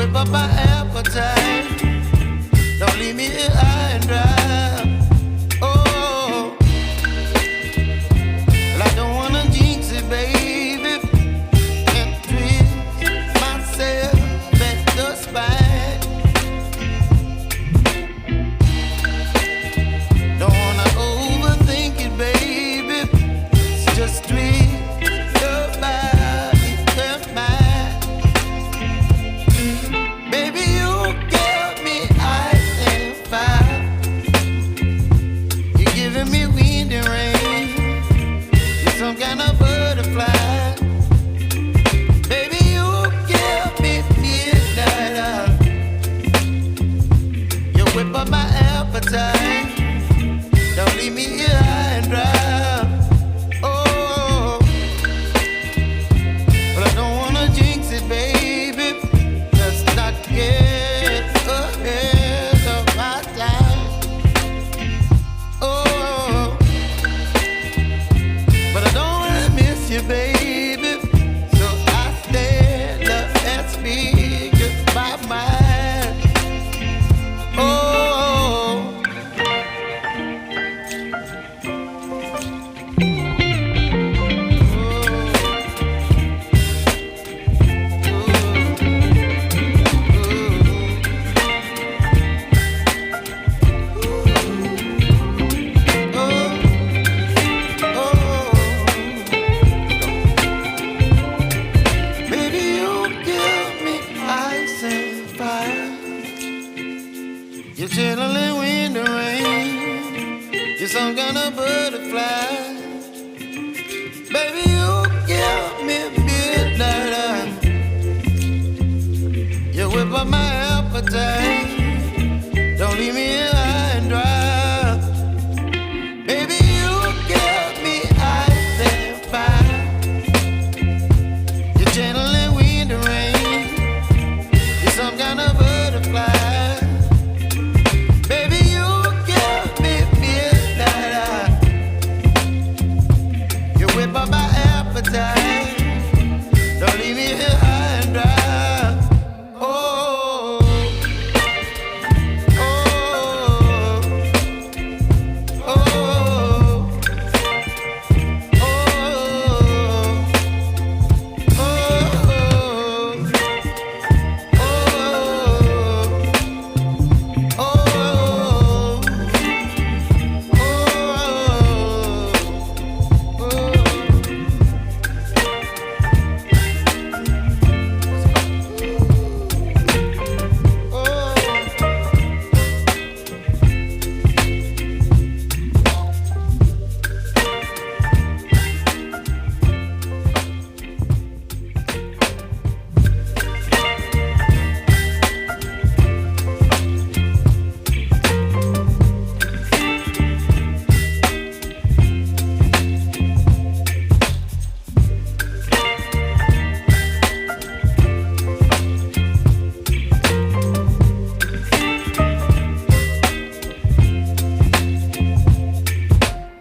whip up my appetite. Don't leave me here high and dry. Oh, well, I don't wanna jinx it, baby, and twist myself at the spine. Don't wanna overthink it, baby. It's just twist your body and mine. Baby, you give me ice and fire. You're giving me wind and rain. You're some kind of butterfly. Baby, you give me midnight. You whip up my appetite. Don't leave me here high and dry. Oh, but I don't wanna jinx it, baby. Let's not get ahead of my time. Oh, but I don't wanna miss you, baby. So I stand up and speak my mind. Oh. Baby, you give me ice and fire. You're channeling wind and rain. You're some kind of butterfly. Baby, you give me midnight. You whip up my appetite. Don't leave me here high and dry. Baby, you give me ice and fire. You're channeling wind and rain. You're some kind of butterfly. Baby, you give me midnight. You whip up my appetite. Don't leave me here high and dry. Oh, oh, oh, oh,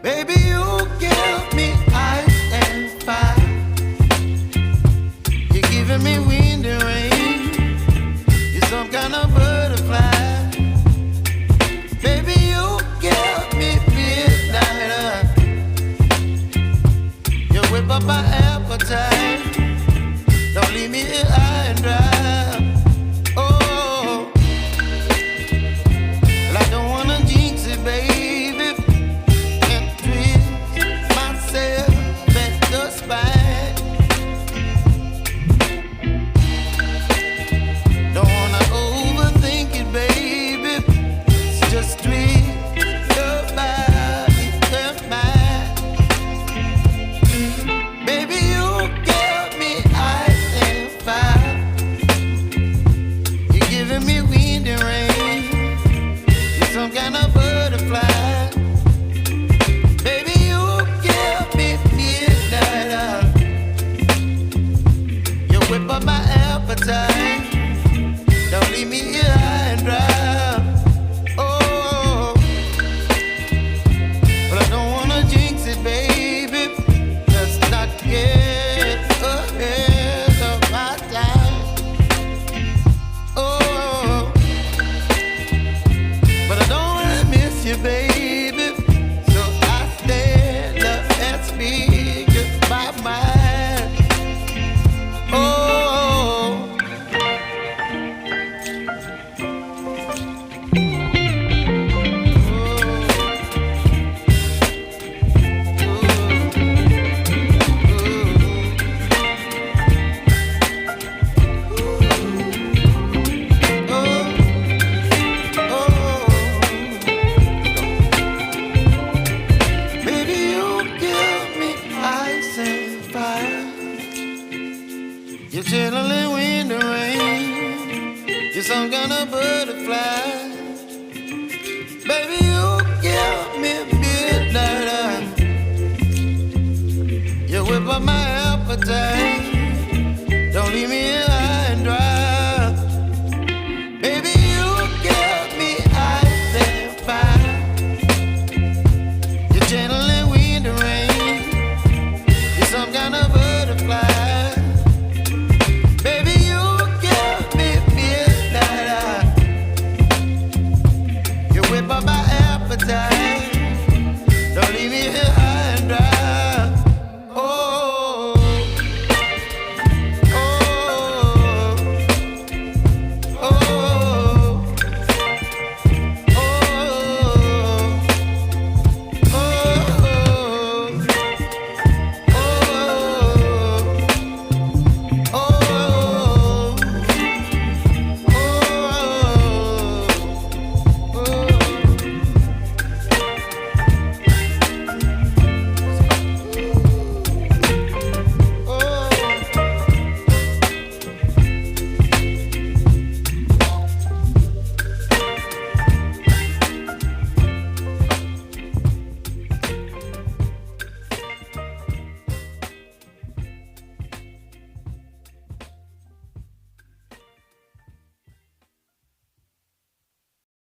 baby, you give me ice and fire. You're giving me wind and rain. You're some kind of butterfly. Baby, you give me midnight. You whip up my appetite. Don't leave me here high and dry. Oh, well, I don't wanna jinx it, baby, and twist myself at the spine. Don't wanna overthink it, baby. It's just twist your body and mine. Baby, you give me ice and fire. You're giving me wind and rain. You're some kind of butterfly. Baby, you give me midnight. You whip up my appetite. Don't leave me here high and dry. Oh, but I don't wanna jinx it, baby. Let's not get ahead of my time. Oh, You're some kind of butterfly. Baby, you give me midnight. You whip up my appetite. Don't leave me here